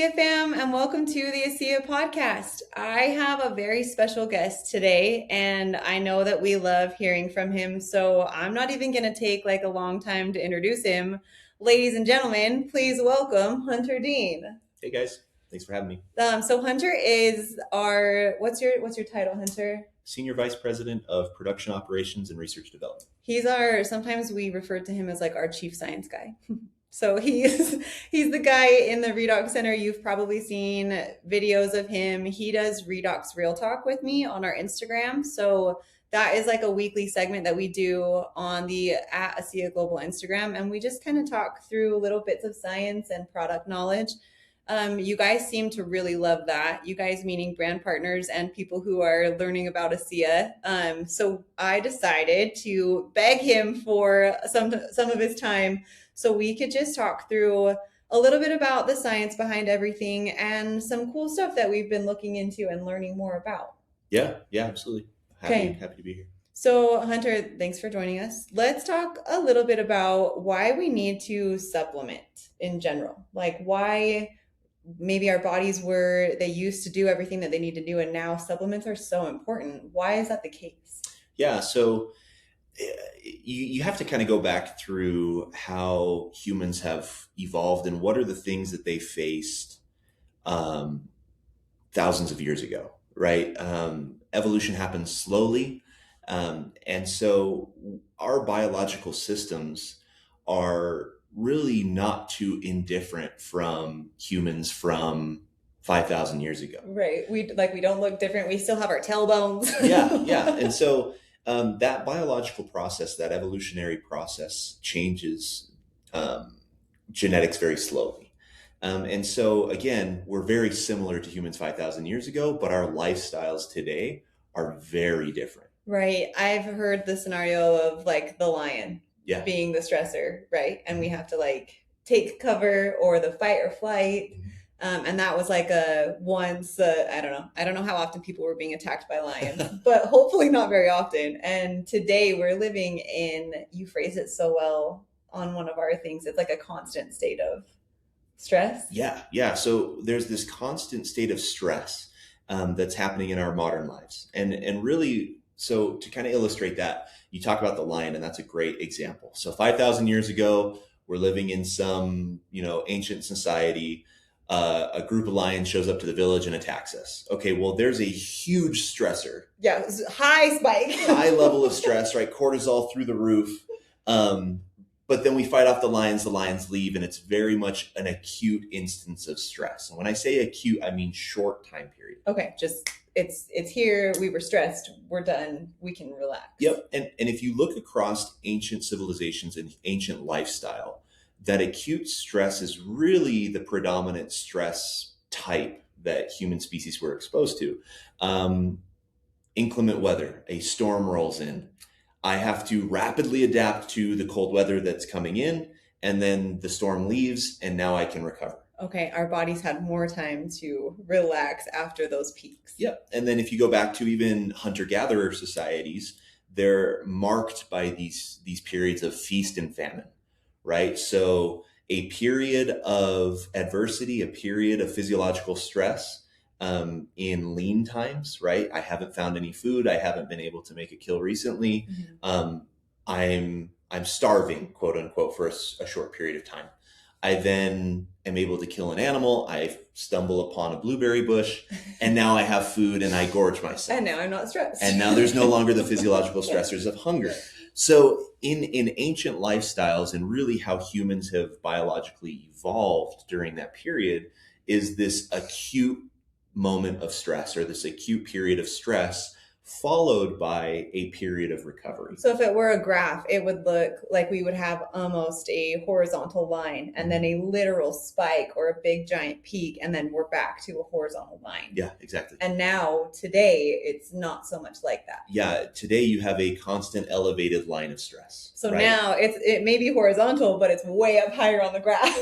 ASEA fam, and welcome to the ASEA podcast. I have a very special guest today, and I know that we love hearing from him, so I'm not even going to take like a long time to introduce him. Ladies and gentlemen, please welcome Hunter Dean. Hey guys, thanks for having me. So Hunter is our what's your title, Hunter? Senior Vice President of Production Operations and Research Development. Sometimes we refer to him as like our chief science guy. So he's the guy in the Redox Center. You've probably seen videos of him. He does Redox Real Talk with me on our Instagram. So that is like a weekly segment that we do on the at ASEA Global Instagram. And we just kind of talk through little bits of science and product knowledge. You guys seem to really love that. You guys meaning brand partners and people who are learning about ASEA. So I decided to beg him for some of his time so we could just talk through a little bit about the science behind everything and some cool stuff that we've been looking into and learning more about. Yeah, absolutely. Happy to be here. So Hunter, thanks for joining us. Let's talk a little bit about why we need to supplement in general. Like why maybe our bodies they used to do everything that they need to do and now supplements are so important. Why is that the case? Yeah, so you have to kind of go back through how humans have evolved and what are the things that they faced thousands of years ago, right? Evolution happens slowly. And so our biological systems are really not too indifferent from humans from 5,000 years ago. Right. We don't look different. We still have our tailbones. Yeah. And so that biological process, that evolutionary process changes genetics very slowly. And so again, we're very similar to humans 5,000 years ago, but our lifestyles today are very different. Right. I've heard the scenario of like the lion being the stressor, right? And we have to like take cover or the fight or flight. And that was like I don't know how often people were being attacked by lions, but hopefully not very often. And today we're living in, you phrase it so well on one of our things, it's like a constant state of stress. Yeah. So there's this constant state of stress that's happening in our modern lives. And really, so to kind of illustrate that, you talk about the lion, and that's a great example. So 5,000 years ago, we're living in some, ancient society. A group of lions shows up to the village and attacks us. Okay, well, there's a huge stressor. Yeah, high spike. High level of stress, right? Cortisol through the roof. But then we fight off the lions leave, and it's very much an acute instance of stress. And when I say acute, I mean short time period. Okay, just it's here, we were stressed, we're done, we can relax. Yep. And if you look across ancient civilizations and ancient lifestyle, that acute stress is really the predominant stress type that human species were exposed to. Inclement weather, a storm rolls in. I have to rapidly adapt to the cold weather that's coming in, and then the storm leaves, and now I can recover. Okay, our bodies had more time to relax after those peaks. Yep. And then if you go back to even hunter-gatherer societies, they're marked by these periods of feast and famine, right? So a period of adversity, a period of physiological stress in lean times, right? I haven't found any food. I haven't been able to make a kill recently. I'm starving, quote unquote, for a short period of time. I then am able to kill an animal. I stumble upon a blueberry bush, and now I have food and I gorge myself. And now I'm not stressed. And now there's no longer the physiological stressors of hunger. So in ancient lifestyles, and really how humans have biologically evolved during that period, is this acute moment of stress, or this acute period of stress, followed by a period of recovery. So if it were a graph, it would look like we would have almost a horizontal line and then a literal spike or a big giant peak, and then we're back to a horizontal line. Yeah, exactly. And now today it's not so much like that. Yeah, today you have a constant elevated line of stress. So right? Now it may be horizontal, but it's way up higher on the graph.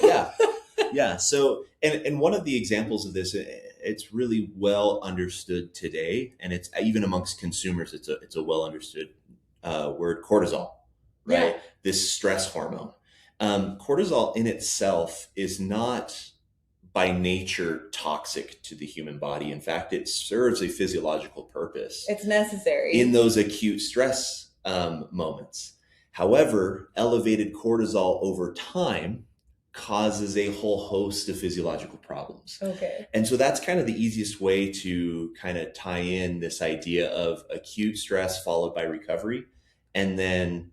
Yeah. So, and one of the examples of this, it's really well understood today, and it's even amongst consumers, it's a well understood word, cortisol, right? This stress hormone. Cortisol in itself is not by nature toxic to the human body. In fact, it serves a physiological purpose It's necessary. in those acute stress moments. However, elevated cortisol over time causes a whole host of physiological problems. Okay. And so that's kind of the easiest way to kind of tie in this idea of acute stress followed by recovery. And then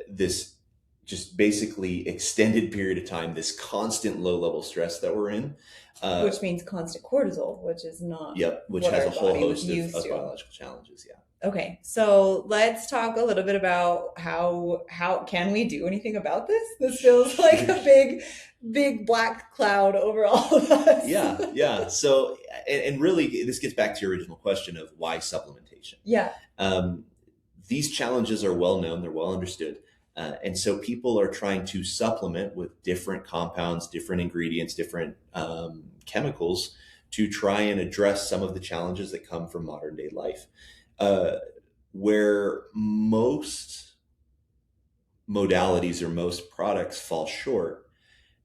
this just basically extended period of time, this constant low level stress that we're in. Which means constant cortisol, which is not. Yep, which what has our a whole body was host used of to. biological challenges. Yeah. Okay, so let's talk a little bit about how can we do anything about this? This feels like a big black cloud over all of us. Yeah. So, and really, this gets back to your original question of why supplementation. Yeah. These challenges are well known; they're well understood, and so people are trying to supplement with different compounds, different ingredients, different chemicals to try and address some of the challenges that come from modern day life. Where most modalities or most products fall short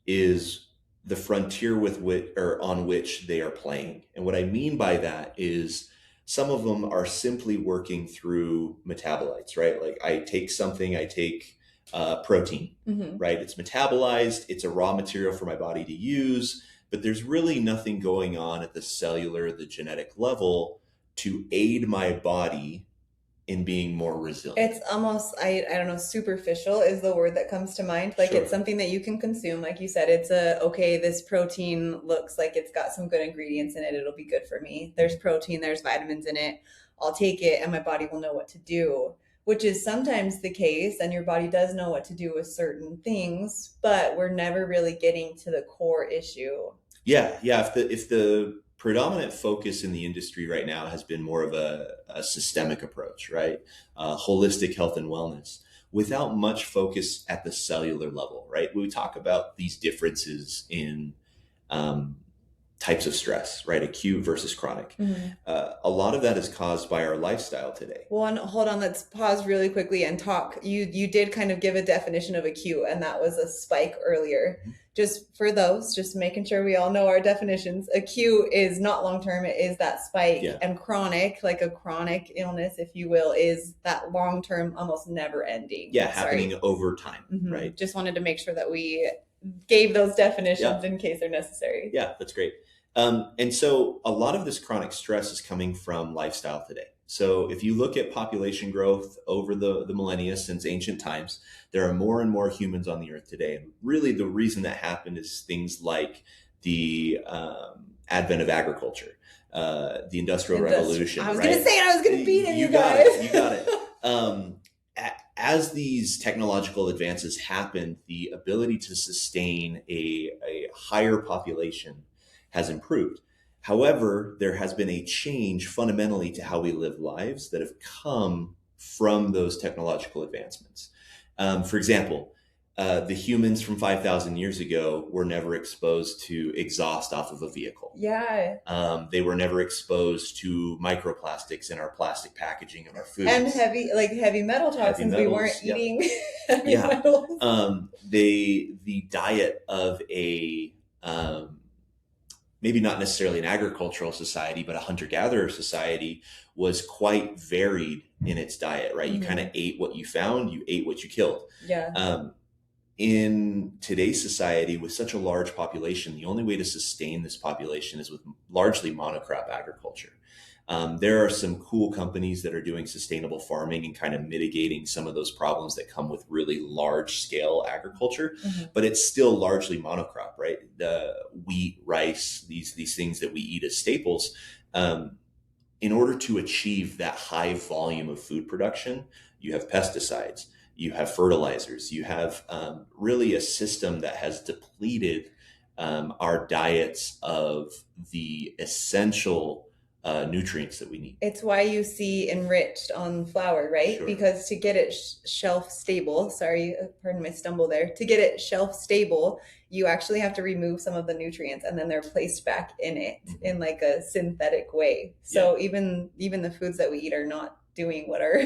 is the frontier with which or on which they are playing. And what I mean by that is some of them are simply working through metabolites, right? Like I take protein, right? It's metabolized, it's a raw material for my body to use, but there's really nothing going on at the cellular, the genetic level to aid my body in being more resilient. It's almost, I don't know, superficial is the word that comes to mind. Like Sure. It's something that you can consume. Like you said, it's okay, this protein looks like it's got some good ingredients in it. It'll be good for me. There's protein, there's vitamins in it. I'll take it and my body will know what to do, which is sometimes the case. And your body does know what to do with certain things, but we're never really getting to the core issue. Yeah. If the predominant focus in the industry right now has been more of a systemic approach, right? Holistic health and wellness, without much focus at the cellular level, right? We talk about these differences in types of stress, right? Acute versus chronic. A lot of that is caused by our lifestyle today. Well, and hold on, let's pause really quickly and talk. You did kind of give a definition of acute, and that was a spike earlier. Just for those, just making sure we all know our definitions. Acute is not long-term, it is that spike. Yeah. And chronic, like a chronic illness, if you will, is that long-term, almost never ending. Yeah, happening over time, right? Just wanted to make sure that we gave those definitions in case they're necessary. Yeah, that's great. And so a lot of this chronic stress is coming from lifestyle today. So if you look at population growth over the millennia since ancient times, there are more and more humans on the earth today. And really the reason that happened is things like the advent of agriculture, the Industrial Revolution. I was going to say it, I was going to beat it, you guys. You got it. As these technological advances happened, the ability to sustain a higher population has improved. However, there has been a change fundamentally to how we live lives that have come from those technological advancements. For example, the humans from 5,000 years ago were never exposed to exhaust off of a vehicle. Yeah. They were never exposed to microplastics in our plastic packaging of our food. And heavy metal toxins. We weren't eating heavy metals. The diet of a maybe not necessarily an agricultural society, but a hunter-gatherer society was quite varied in its diet, right? You kind of ate what you found, you ate what you killed. Yeah. In today's society, with such a large population, the only way to sustain this population is with largely monocrop agriculture. There are some cool companies that are doing sustainable farming and kind of mitigating some of those problems that come with really large scale agriculture, but it's still largely monocrop, right? The wheat, rice, these things that we eat as staples. In order to achieve that high volume of food production, you have pesticides, you have fertilizers, you have really a system that has depleted our diets of the essential nutrients that we need. It's why you see enriched on flour, right? Sure. Because to get it shelf stable, sorry, pardon my stumble there, to get it shelf stable, you actually have to remove some of the nutrients and then they're placed back in it in like a synthetic way. So even the foods that we eat are not doing what our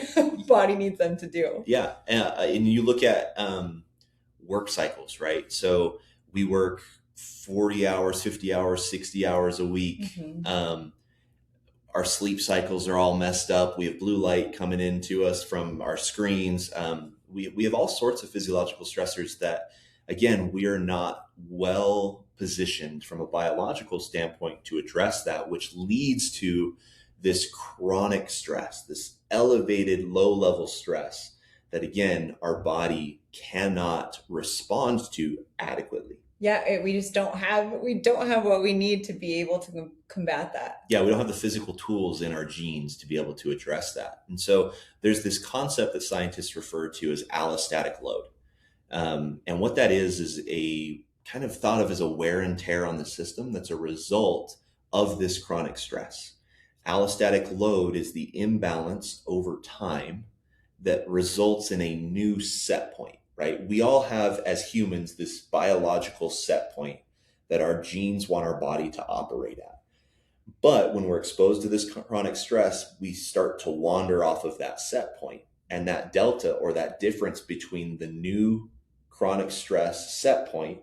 body needs them to do. Yeah. And you look at work cycles, right? So we work 40 hours, 50 hours, 60 hours a week. Mm-hmm. Our sleep cycles are all messed up. We have blue light coming into us from our screens. We have all sorts of physiological stressors that, again, we are not well positioned from a biological standpoint to address that, which leads to this chronic stress, this elevated low level stress that, again, our body cannot respond to adequately. Yeah, we just don't have what we need to be able to combat that. Yeah, we don't have the physical tools in our genes to be able to address that. And so there's this concept that scientists refer to as allostatic load. And what that is a kind of thought of as a wear and tear on the system that's a result of this chronic stress. Allostatic load is the imbalance over time that results in a new set point, right? We all have, as humans, this biological set point that our genes want our body to operate at. But when we're exposed to this chronic stress, we start to wander off of that set point. And that delta, or that difference between the new chronic stress set point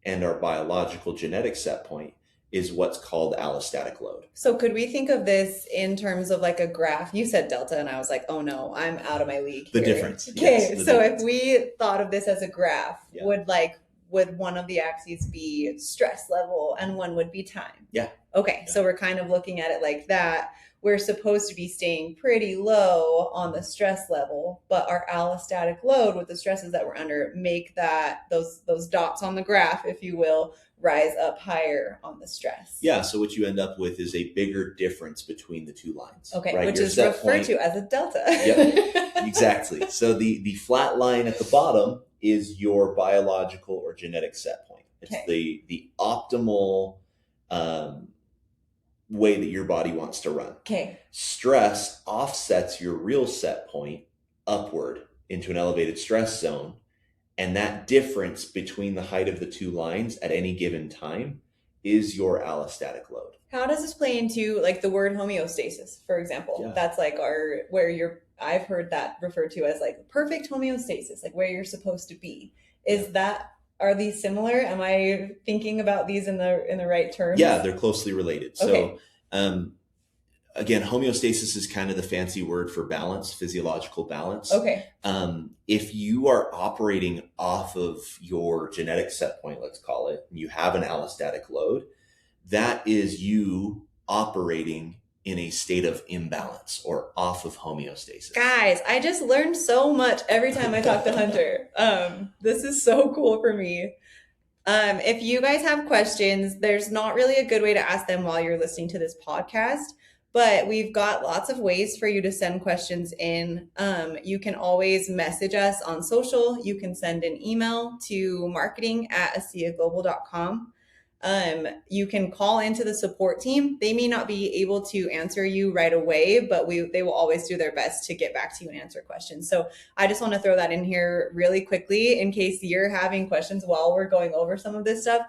and our biological genetic set point, is what's called allostatic load. So could we think of this in terms of like a graph? You said delta, and I was like, oh no, I'm out of my league The here. difference. Okay, Yes, the so difference. if we thought of this as a graph, Yeah. would one of the axes be stress level and one would be time? Yeah. Okay, so we're kind of looking at it like that. We're supposed to be staying pretty low on the stress level, but our allostatic load with the stresses that we're under make that those dots on the graph, if you will, rise up higher on the stress. Yeah, so what you end up with is a bigger difference between the two lines. Okay, right? which Your is set referred point- to as a delta. Yep, exactly. So the flat line at the bottom is your biological or genetic set point. It's Okay. the optimal way that your body wants to run. Okay. Stress offsets your real set point upward into an elevated stress zone. And that difference between the height of the two lines at any given time is your allostatic load. How does this play into like the word homeostasis, for example? Yeah. That's like I've heard that referred to as like perfect homeostasis, like where you're supposed to be. Are these similar? Am I thinking about these in the right terms? Yeah, they're closely related. Okay. So, again, homeostasis is kind of the fancy word for balance, physiological balance. Okay. If you are operating off of your genetic set point, let's call it, and you have an allostatic load, that is you operating in a state of imbalance or off of homeostasis. Guys, I just learned so much every time I talk to Hunter. This is so cool for me. If you guys have questions, there's not really a good way to ask them while you're listening to this podcast, but we've got lots of ways for you to send questions in. You can always message us on social. You can send an email to marketing@aseaglobal.com. You can call into the support team. They may not be able to answer you right away, but they will always do their best to get back to you and answer questions. So I just want to throw that in here really quickly in case you're having questions while we're going over some of this stuff.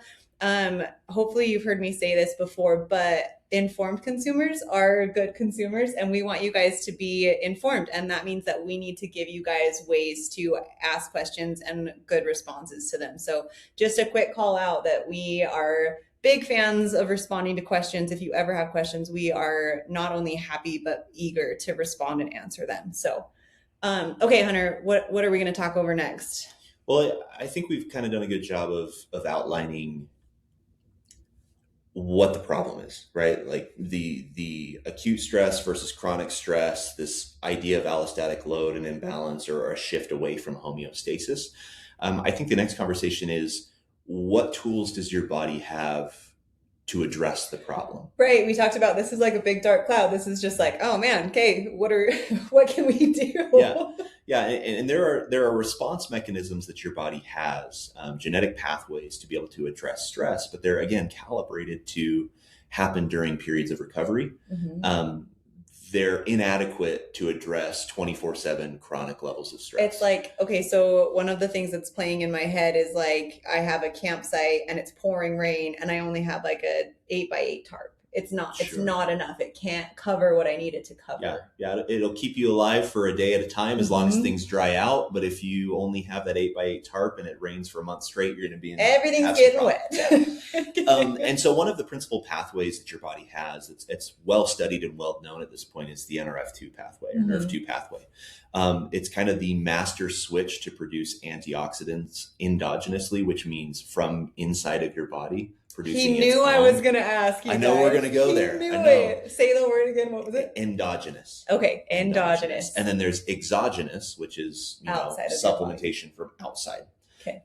Hopefully you've heard me say this before, but informed consumers are good consumers, and we want you guys to be informed. And that means that we need to give you guys ways to ask questions and good responses to them. So just a quick call out that we are big fans of responding to questions. If you ever have questions, we are not only happy, but eager to respond and answer them. So, okay, Hunter, what are we going to talk over next? Well, I think we've kind of done a good job of outlining what the problem is, right? Like the acute stress versus chronic stress, this idea of allostatic load and imbalance or a shift away from homeostasis. I think the next conversation is, what tools does your body have to address the problem? Right. We talked about this is like a big dark cloud. This is just like, oh man, okay, what can we do? Yeah, and there are response mechanisms that your body has, genetic pathways to be able to address stress, but they're again calibrated to happen during periods of recovery. Mm-hmm. They're inadequate to address 24/7 chronic levels of stress. It's like, okay, so one of the things that's playing in my head is like I have a campsite and it's pouring rain and I only have like a 8x8 tarp. It's Sure. not enough. It can't cover what I need it to Yeah, cover. yeah, it'll keep you alive for a day at a time as long as Hmm. things dry out. But if you only have that 8x8 tarp and it rains for a month straight, you're going to Everything's have some getting problems. Yeah. wet. And so one of the principal pathways that your body has, it's well studied and well known at this point, is the NRF2 pathway or NRF2 pathway. It's kind of the master switch to produce antioxidants endogenously, which means from inside of your body producing He its knew I own. was gonna ask you I know guys. we're going to go He there. knew I know. it. Say the word again. What was it? Endogenous. Okay, endogenous. And then there's exogenous, which is Outside of your body. supplementation from outside. Okay.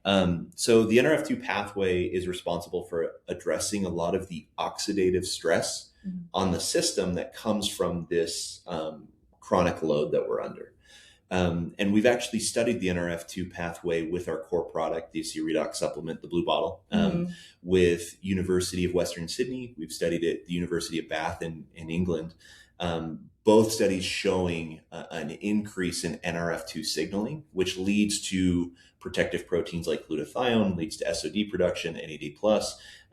So the NRF2 pathway is responsible for addressing a lot of the oxidative stress on the system that comes from this chronic load that we're under. And we've actually studied the NRF2 pathway with our core product, the ASEA Redox supplement, the blue bottle, with University of Western Sydney. We've studied it at the University of Bath in England. Both studies showing an increase in NRF2 signaling, which leads to protective proteins like glutathione, leads to SOD production, NAD+,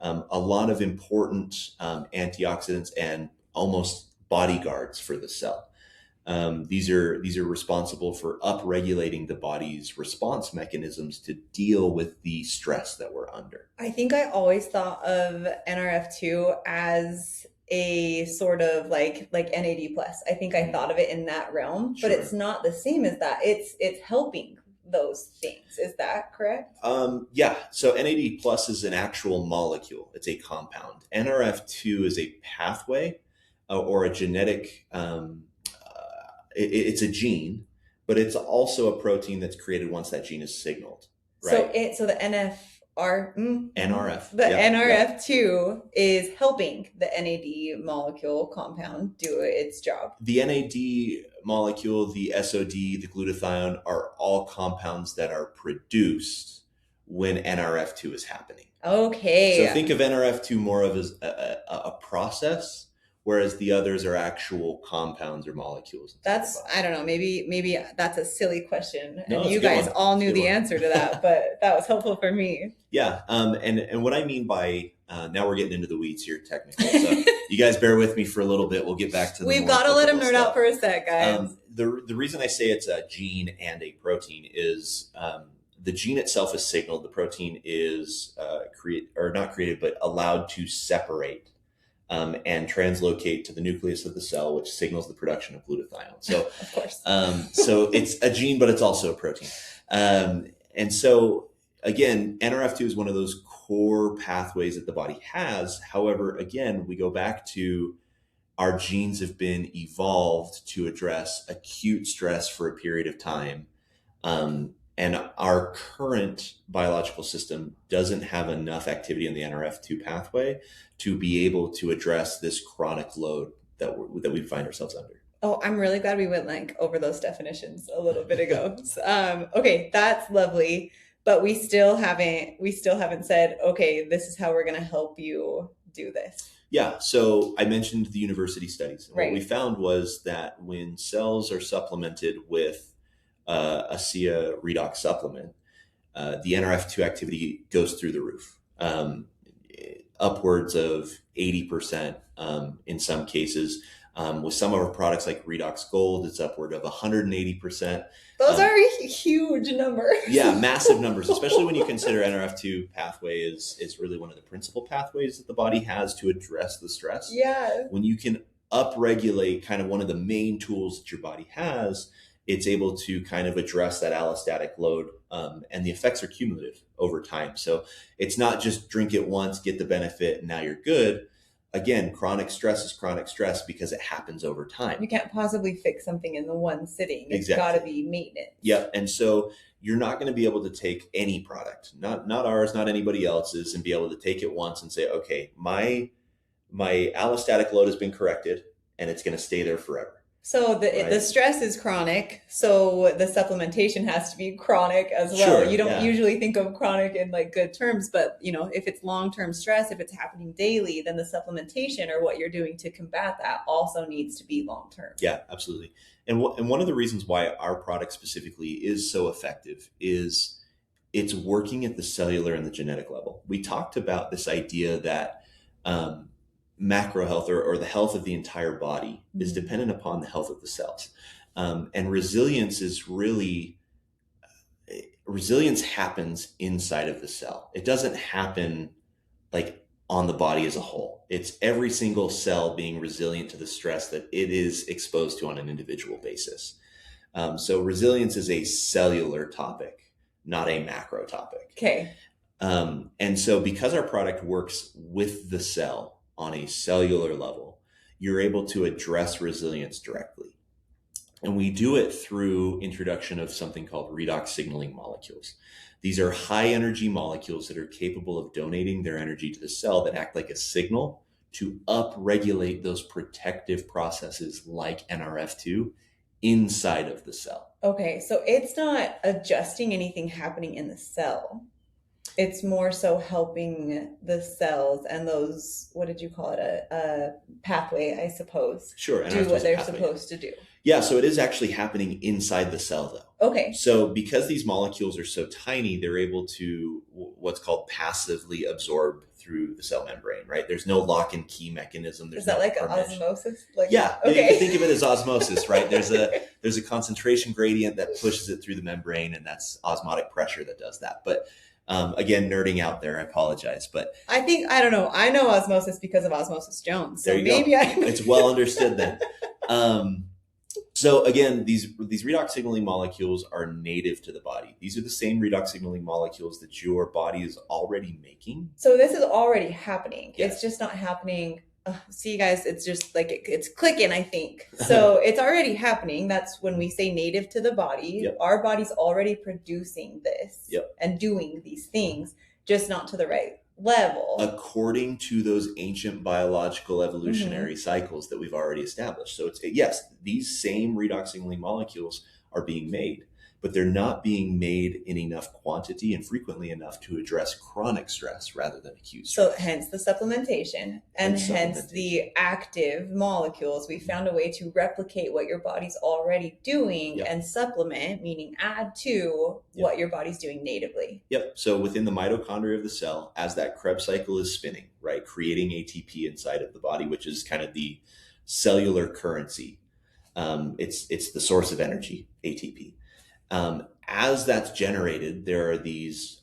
a lot of important antioxidants and almost bodyguards for the cell. These are responsible for upregulating the body's response mechanisms to deal with the stress that we're under. I think I always thought of NRF2 as a sort of like NAD+. I think I thought of it in that realm, but it's not the same as that. It's helping those things. Is that correct? Yeah. So NAD+ is an actual molecule. It's a compound. NRF2 is a pathway or a genetic. It's a gene, but it's also a protein that's created once that gene is signaled. Right. So the NRF. The NRF2 is helping the NAD molecule compound do its job. The NAD molecule, the SOD, the glutathione are all compounds that are produced when NRF2 is happening. Okay. So think of NRF2 more of as a process, whereas the others are actual compounds or molecules. I don't know, maybe that's a silly question. No, and you guys all knew the answer to that, but that was helpful for me. Yeah. And what I mean by, now we're getting into the weeds here technically. So you guys bear with me for a little bit. We'll get back to the We've got to let him nerd out for a sec, guys. The reason I say it's a gene and a protein is the gene itself is signaled. The protein is not created, but allowed to separate and translocate to the nucleus of the cell, which signals the production of glutathione. So, of course. So it's a gene, but it's also a protein. And so, again, NRF2 is one of those core pathways that the body has. However, again, we go back to our genes have been evolved to address acute stress for a period of time. And our current biological system doesn't have enough activity in the NRF2 pathway to be able to address this chronic load that we find ourselves under. Oh, I'm really glad we went over those definitions a little bit ago. Okay, that's lovely, but we still haven't said, okay, this is how we're going to help you do this. Yeah, so I mentioned the university studies. Right. What we found was that when cells are supplemented with ASEA redox supplement, the NRF2 activity goes through the roof, upwards of 80% in some cases. With some of our products like Redox Gold, it's upward of 180%. Those are huge numbers. Yeah, massive numbers, especially when you consider NRF2 pathway is really one of the principal pathways that the body has to address the stress. Yeah. When you can upregulate kind of one of the main tools that your body has, it's able to kind of address that allostatic load, and the effects are cumulative over time. So it's not just drink it once, get the benefit, and now you're good. Again, chronic stress is chronic stress because it happens over time. You can't possibly fix something in the one sitting. It's Exactly. got to be maintenance. Yep. And so you're not going to be able to take any product, not ours, not anybody else's, and be able to take it once and say, okay, my allostatic load has been corrected and it's going to stay there forever. So the stress is chronic, so the supplementation has to be chronic as well. Sure, you don't usually think of chronic in like good terms, but if it's long-term stress, if it's happening daily, then the supplementation or what you're doing to combat that also needs to be long-term. Yeah, absolutely. And one of the reasons why our product specifically is so effective is it's working at the cellular and the genetic level. We talked about this idea that macro health or the health of the entire body is dependent upon the health of the cells. And resilience is really, resilience happens inside of the cell. It doesn't happen like on the body as a whole. It's every single cell being resilient to the stress that it is exposed to on an individual basis. So resilience is a cellular topic, not a macro topic. Okay. And so because our product works with the cell on a cellular level, you're able to address resilience directly. And we do it through introduction of something called redox signaling molecules. These are high energy molecules that are capable of donating their energy to the cell that act like a signal to upregulate those protective processes like NRF2 inside of the cell. Okay, so it's not adjusting anything happening in the cell. It's more so helping the cells and those, what did you call it? A pathway, I suppose. Sure. Do what they're supposed to do. Yeah, so it is actually happening inside the cell though. Okay. So because these molecules are so tiny, they're able to what's called passively absorb through the cell membrane, right? There's no lock and key mechanism. There's Is that no like permission. osmosis? Like, yeah, okay. You can think of it as osmosis, right? There's a concentration gradient that pushes it through the membrane, and that's osmotic pressure that does that. But again, nerding out there, I apologize. But I don't know. I know osmosis because of Osmosis Jones. So there you maybe go. I It's well understood then. So again, these redox signaling molecules are native to the body. These are the same redox signaling molecules that your body is already making. So this is already happening. Yes. It's just not happening. See, guys, it's just like it's clicking, I think. So it's already happening. That's when we say native to the body. Yep. Our body's already producing this Yep. and doing these things, just not to the right level. According to those ancient biological evolutionary cycles that we've already established. So it's, yes, these same redox signaling molecules are being made, but they're not being made in enough quantity and frequently enough to address chronic stress rather than acute stress. So hence the supplementation and hence the active molecules. We found a way to replicate what your body's already doing and supplement, meaning add to what your body's doing natively. Yep. So within the mitochondria of the cell, as that Krebs cycle is spinning, right, creating ATP inside of the body, which is kind of the cellular currency. It's the source of energy, ATP. As that's generated, there are these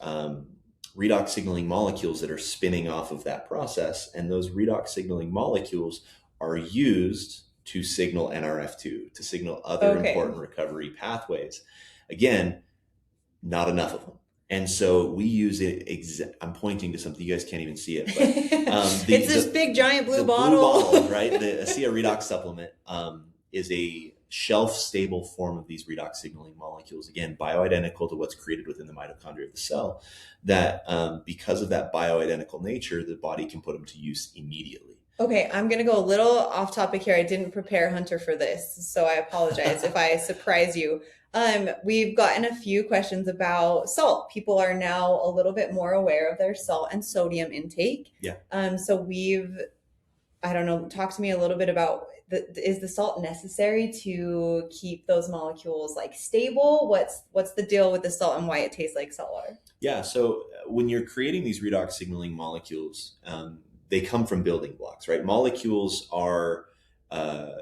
redox signaling molecules that are spinning off of that process, and those redox signaling molecules are used to signal NRF2, to signal other important recovery pathways. Again, not enough of them. And so we use it. I'm pointing to something, you guys can't even see it. But, it's this big giant blue bottle. Right? The ASEA redox supplement is a shelf-stable form of these redox signaling molecules, again, bioidentical to what's created within the mitochondria of the cell, that because of that bioidentical nature, the body can put them to use immediately. Okay, I'm going to go a little off topic here. I didn't prepare Hunter for this, so I apologize if I surprise you. We've gotten a few questions about salt. People are now a little bit more aware of their salt and sodium intake. Yeah. So I don't know, talk to me a little bit about is the salt necessary to keep those molecules like stable? What's the deal with the salt and why it tastes like salt water? Yeah. So when you're creating these redox signaling molecules, they come from building blocks, right? Molecules are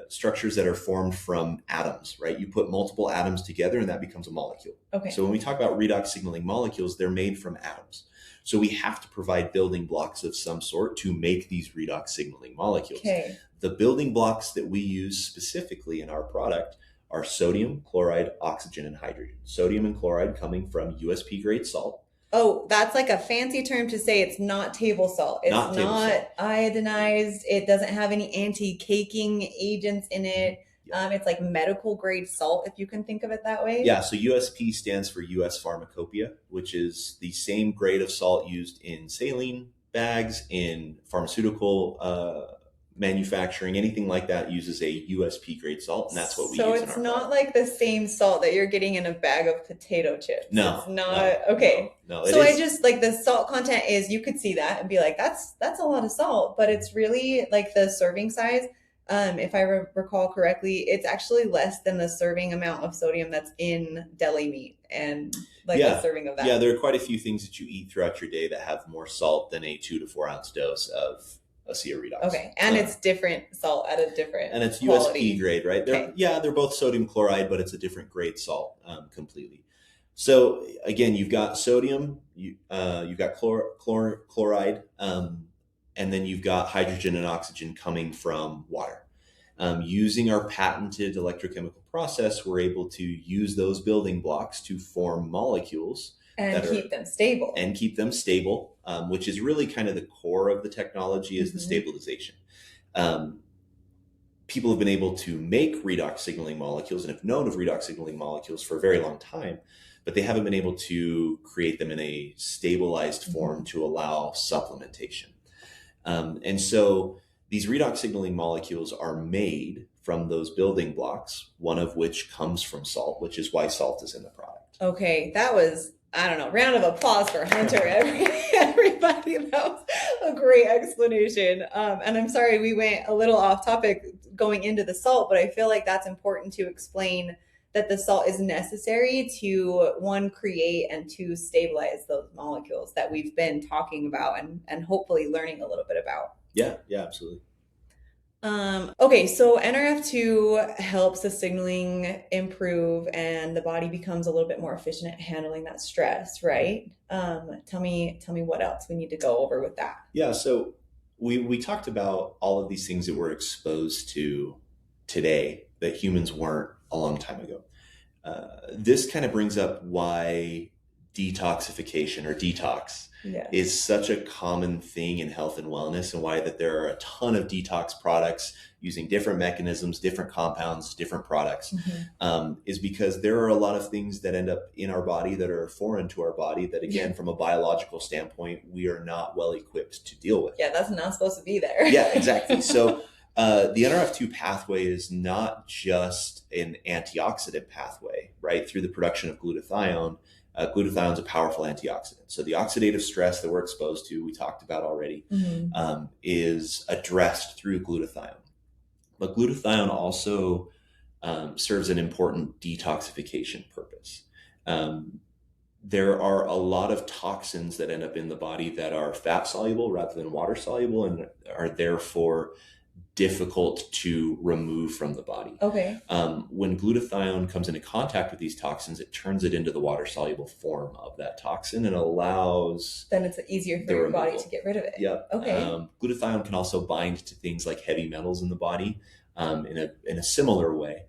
structures that are formed from atoms, right? You put multiple atoms together and that becomes a molecule. Okay. So when we talk about redox signaling molecules, they're made from atoms. So we have to provide building blocks of some sort to make these redox signaling molecules. Okay. The building blocks that we use specifically in our product are sodium, chloride, oxygen, and hydrogen. Sodium and chloride coming from USP grade salt. Oh, that's like a fancy term to say it's not table salt. It's not iodinized. It doesn't have any anti-caking agents in it. It's like medical grade salt, if you can think of it that way. Yeah, so USP stands for US Pharmacopoeia, which is the same grade of salt used in saline bags, in pharmaceutical manufacturing, anything like that uses a USP grade salt, and that's what we use in our So it's not product. like the same salt that you're getting in a bag of potato chips. No. It's not. Okay. No, so I just like the salt content is, you could see that and be like, that's a lot of salt, but it's really like the serving size. If I recall correctly, it's actually less than the serving amount of sodium that's in deli meat and like a serving of that. Yeah, there are quite a few things that you eat throughout your day that have more salt than a 2 to 4 ounce dose of ASEA redox. Okay. And it's different salt at a different and it's quality. USP grade, right? Okay. They're both sodium chloride, but it's a different grade salt completely. So again, you've got sodium, you've got chloride, and then you've got hydrogen and oxygen coming from water. Using our patented electrochemical process, we're able to use those building blocks to form molecules and keep them stable. And keep them stable, which is really kind of the core of the technology, is the stabilization. People have been able to make redox signaling molecules and have known of redox signaling molecules for a very long time, but they haven't been able to create them in a stabilized form to allow supplementation. And so these redox signaling molecules are made from those building blocks, one of which comes from salt, which is why salt is in the product. Okay, that was, I don't know, round of applause for Hunter, everybody. That was a great explanation. And I'm sorry we went a little off topic going into the salt, but I feel like that's important to explain that the salt is necessary to, one, create, and two, stabilize those molecules that we've been talking about and hopefully learning a little bit about. Yeah, absolutely. Okay, so NRF2 helps the signaling improve and the body becomes a little bit more efficient at handling that stress, right? Tell me what else we need to go over with that. Yeah, so we talked about all of these things that we're exposed to today that humans weren't a long time ago. This kind of brings up why detoxification or detox is such a common thing in health and wellness, and why that there are a ton of detox products using different mechanisms, different compounds, different products, is because there are a lot of things that end up in our body that are foreign to our body that, again, from a biological standpoint, we are not well equipped to deal with. Yeah, that's not supposed to be there. Yeah, exactly. So the NRF2 pathway is not just an antioxidant pathway, right? Through the production of glutathione. Glutathione is a powerful antioxidant. So the oxidative stress that we're exposed to, we talked about already, is addressed through glutathione. But glutathione also serves an important detoxification purpose. There are a lot of toxins that end up in the body that are fat soluble rather than water soluble, and are therefore difficult to remove from the body. Okay. When glutathione comes into contact with these toxins, it turns it into the water soluble form of that toxin and allows. Then it's easier for your body to get rid of it. Yep. Okay. Glutathione can also bind to things like heavy metals in the body in a similar way,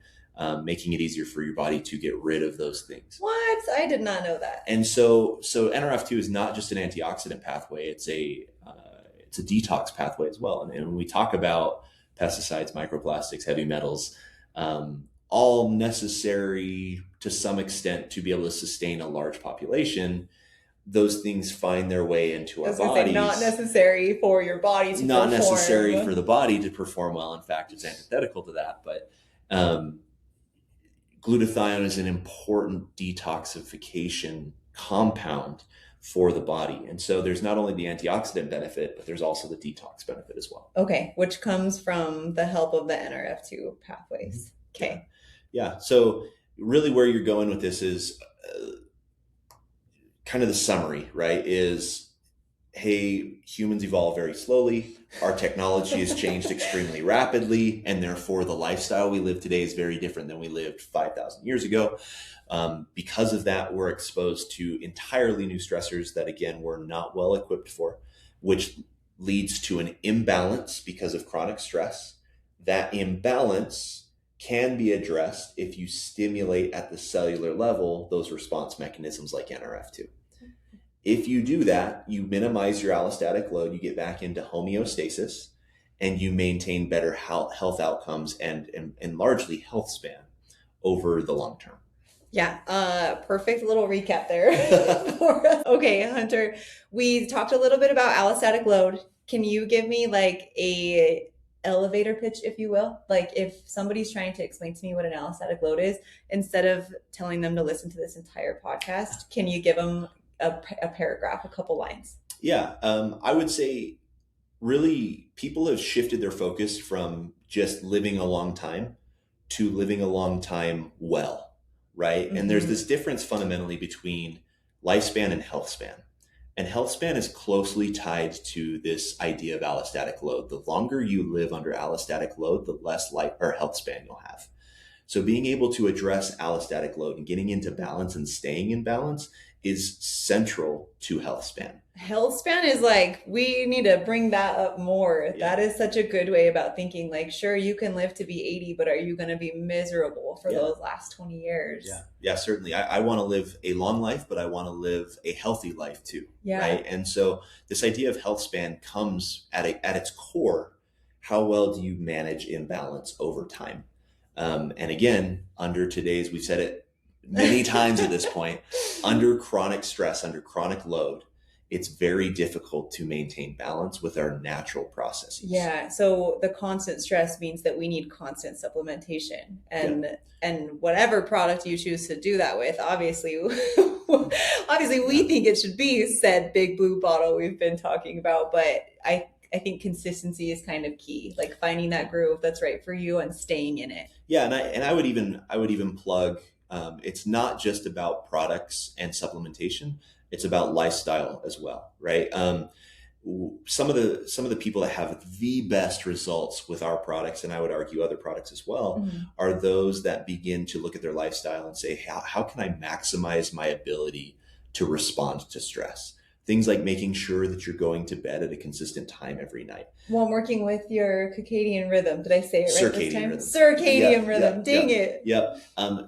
making it easier for your body to get rid of those things. What? I did not know that. And so NRF2 is not just an antioxidant pathway; it's a detox pathway as well. And when we talk about pesticides, microplastics, heavy metals, all necessary to some extent to be able to sustain a large population, those things find their way into our bodies. Not necessary for your body to perform. Not necessary for the body to perform well. In fact, it's antithetical to that. But glutathione is an important detoxification compound for the body. And so there's not only the antioxidant benefit, but there's also the detox benefit as well. Okay, which comes from the help of the NRF2 pathways. Okay. Yeah. So really where you're going with this is kind of the summary, right? Is, hey, humans evolve very slowly. Our technology has changed extremely rapidly, and therefore the lifestyle we live today is very different than we lived 5,000 years ago. Because of that, we're exposed to entirely new stressors that, again, we're not well equipped for, which leads to an imbalance because of chronic stress. That imbalance can be addressed if you stimulate at the cellular level those response mechanisms like NRF2. If you do that, you minimize your allostatic load, you get back into homeostasis, and you maintain better health outcomes and largely health span over the long term. Yeah, perfect little recap there for us. Okay, Hunter, we talked a little bit about allostatic load. Can you give me like a elevator pitch, if you will? Like if somebody's trying to explain to me what an allostatic load is, instead of telling them to listen to this entire podcast, can you give them a paragraph, a couple lines? Yeah, I would say really people have shifted their focus from just living a long time to living a long time well. Right. And there's this difference fundamentally between lifespan and health span. And health span is closely tied to this idea of allostatic load. The longer you live under allostatic load, the less life or health span you'll have. So being able to address allostatic load and getting into balance and staying in balance is central to health span. Health span is like, we need to bring that up more. Yeah. That is such a good way about thinking. Like, sure, you can live to be 80, but are you going to be miserable for Yeah. those last 20 years? Yeah, certainly. I want to live a long life, but I want to live a healthy life too. Yeah. Right. And so this idea of health span comes at its core. How well do you manage imbalance over time? And again, under today's, we've said it many times at this point, under chronic stress, under chronic load, it's very difficult to maintain balance with our natural processes. Yeah. So the constant stress means that we need constant supplementation, and whatever product you choose to do that with, obviously, we think it should be said big blue bottle we've been talking about, but I think consistency is kind of key, like finding that groove that's right for you and staying in it. Yeah, and I would even plug. It's not just about products and supplementation; it's about lifestyle as well, right? Some of the people that have the best results with our products, and I would argue other products as well, are those that begin to look at their lifestyle and say, how can I maximize my ability to respond to stress? Things like making sure that you're going to bed at a consistent time every night. Well, I'm working with your circadian rhythm. Did I say it right this time? Rhythm. Circadian rhythm. Dang it. Yep.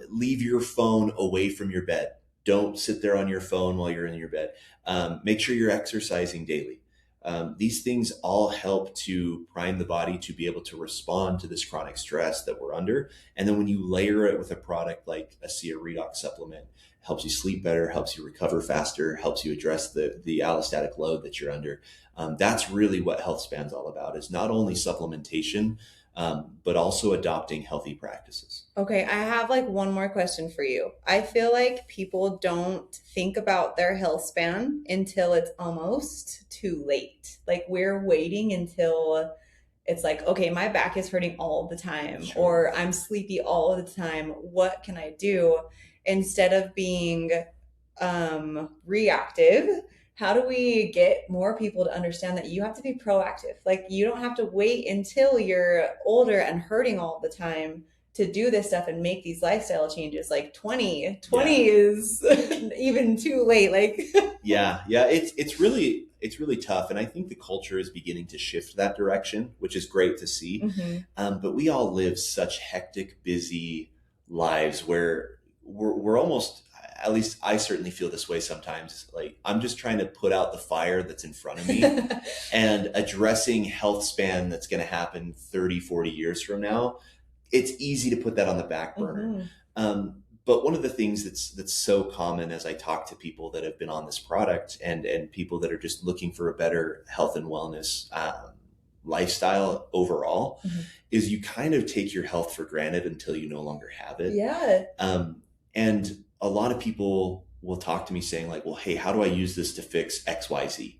Leave your phone away from your bed. Don't sit there on your phone while you're in your bed. Make sure you're exercising daily. These things all help to prime the body to be able to respond to this chronic stress that we're under. And then when you layer it with a product like ASEA Redox supplement, helps you sleep better, helps you recover faster, helps you address the allostatic load that you're under. That's really what health span's all about, is not only supplementation, but also adopting healthy practices. Okay, I have like one more question for you. I feel like people don't think about their health span until it's almost too late. Like we're waiting until it's like, okay, my back is hurting all the time, Sure. or I'm sleepy all the time. What can I do? Instead of being reactive, how do we get more people to understand that you have to be proactive? Like you don't have to wait until you're older and hurting all the time to do this stuff and make these lifestyle changes. Like 20 is even too late. Like yeah, it's really tough, and I think the culture is beginning to shift that direction, which is great to see. But we all live such hectic, busy lives where we're almost, at least I certainly feel this way sometimes, like I'm just trying to put out the fire that's in front of me and addressing health span that's going to happen 30, 40 years from now. It's easy to put that on the back burner. But one of the things that's so common as I talk to people that have been on this product and people that are just looking for a better health and wellness lifestyle overall is you kind of take your health for granted until you no longer have it. Yeah. And a lot of people will talk to me saying like, well, hey, how do I use this to fix XYZ?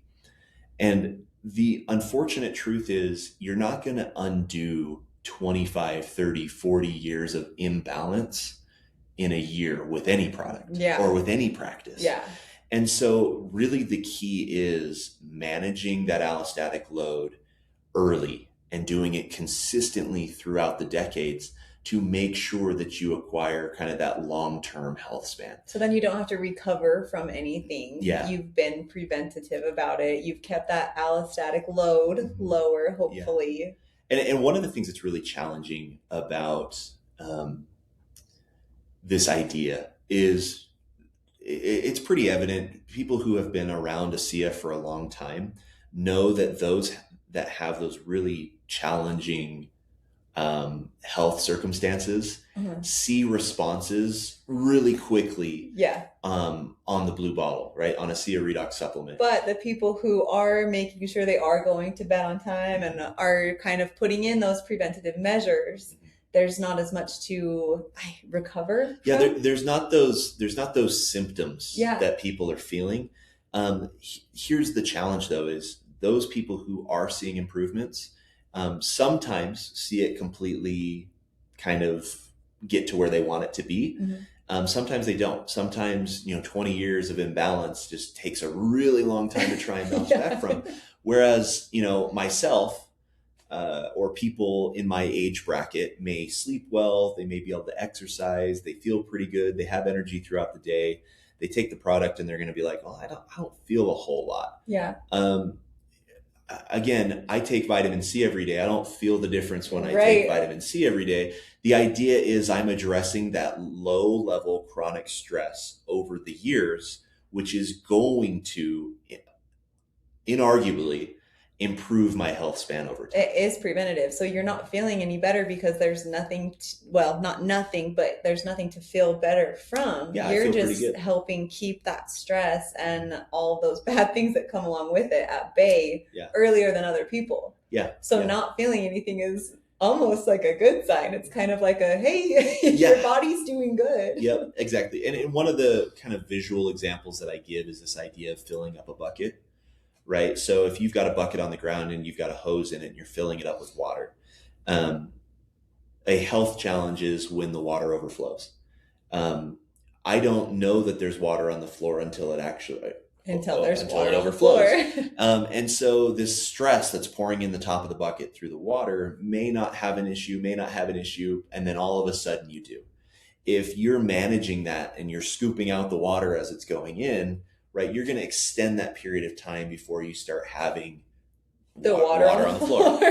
And the unfortunate truth is you're not going to undo 25, 30, 40 years of imbalance in a year with any product or with any practice. Yeah. And so really the key is managing that allostatic load early and doing it consistently throughout the decades to make sure that you acquire kind of that long-term health span. So then you don't have to recover from anything. Yeah. You've been preventative about it. You've kept that allostatic load lower, hopefully. Yeah. And one of the things that's really challenging about this idea is it's pretty evident. People who have been around ASEA for a long time know that those that have those really challenging health circumstances see responses really quickly on the blue bottle, right? On ASEA Redox supplement. But the people who are making sure they are going to bed on time and are kind of putting in those preventative measures, there's not as much to recover. Yeah, there's not those symptoms that people are feeling. Here's the challenge though, is those people who are seeing improvements sometimes see it completely kind of get to where they want it to be. Sometimes they don't. Sometimes, 20 years of imbalance just takes a really long time to try and bounce back Yeah. from. Whereas, myself, or people in my age bracket may sleep well, they may be able to exercise, they feel pretty good, they have energy throughout the day. They take the product and they're going to be like, "Oh, I don't feel a whole lot." Yeah. Um, Again, I take vitamin C every day. I don't feel the difference when I take Right. vitamin C every day. The idea is I'm addressing that low level chronic stress over the years, which is going to inarguably improve my health span over time. It is preventative. So you're not feeling any better because there's nothing, well, not nothing, but there's nothing to feel better from. Yeah, I You're feel pretty just good. helping keep that stress and all those bad things that come along with it at bay Yeah. earlier than other people. Yeah. So Yeah. not feeling anything is almost like a good sign. It's kind of like a, hey, Yeah. your body's doing good. Yep, exactly. And one of the kind of visual examples that I give is this idea of filling up a bucket, right? So if you've got a bucket on the ground and you've got a hose in it and you're filling it up with water, um, a health challenge is when the water overflows. I don't know that there's water on the floor until it actually Until there's until water it on the floor. overflows. And so this stress that's pouring in the top of the bucket through the water may not have an issue, and then all of a sudden you do. If you're managing that and you're scooping out the water as it's going in, right, you're going to extend that period of time before you start having The water on the floor. floor.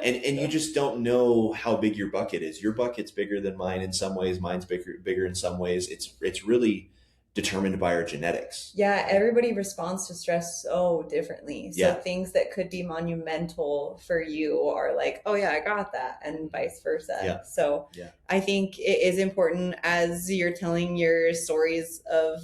And you just don't know how big your bucket is. Your bucket's bigger than mine in some ways. Mine's bigger in some ways. It's really determined by our genetics. Yeah, everybody responds to stress so differently. So Yeah. things that could be monumental for you are like, oh yeah, I got that, and vice versa. Yeah. So Yeah. I think it is important as you're telling your stories of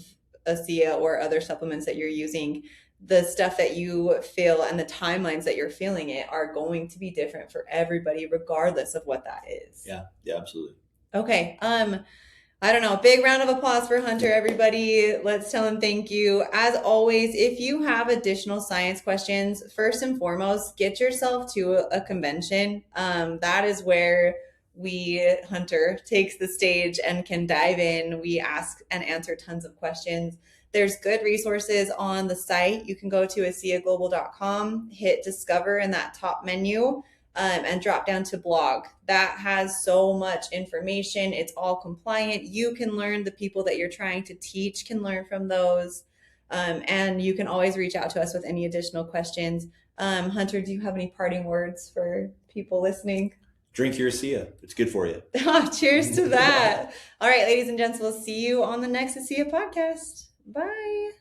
ASEA or other supplements that you're using, the stuff that you feel and the timelines that you're feeling it are going to be different for everybody, regardless of what that is. Yeah. Yeah, absolutely. Okay. I don't know. Big round of applause for Hunter, everybody. Let's tell him thank you. As always, if you have additional science questions, first and foremost, get yourself to a convention. That is where Hunter takes the stage and can dive in. We ask and answer tons of questions. There's good resources on the site. You can go to aseaglobal.com, hit discover in that top menu, and drop down to blog. That has so much information. It's all compliant. You can learn, the people that you're trying to teach can learn from those. And you can always reach out to us with any additional questions. Hunter, do you have any parting words for people listening? Drink your ASEA. It's good for you. Cheers to that. All right, ladies and gents, we'll see you on the next ASEA podcast. Bye.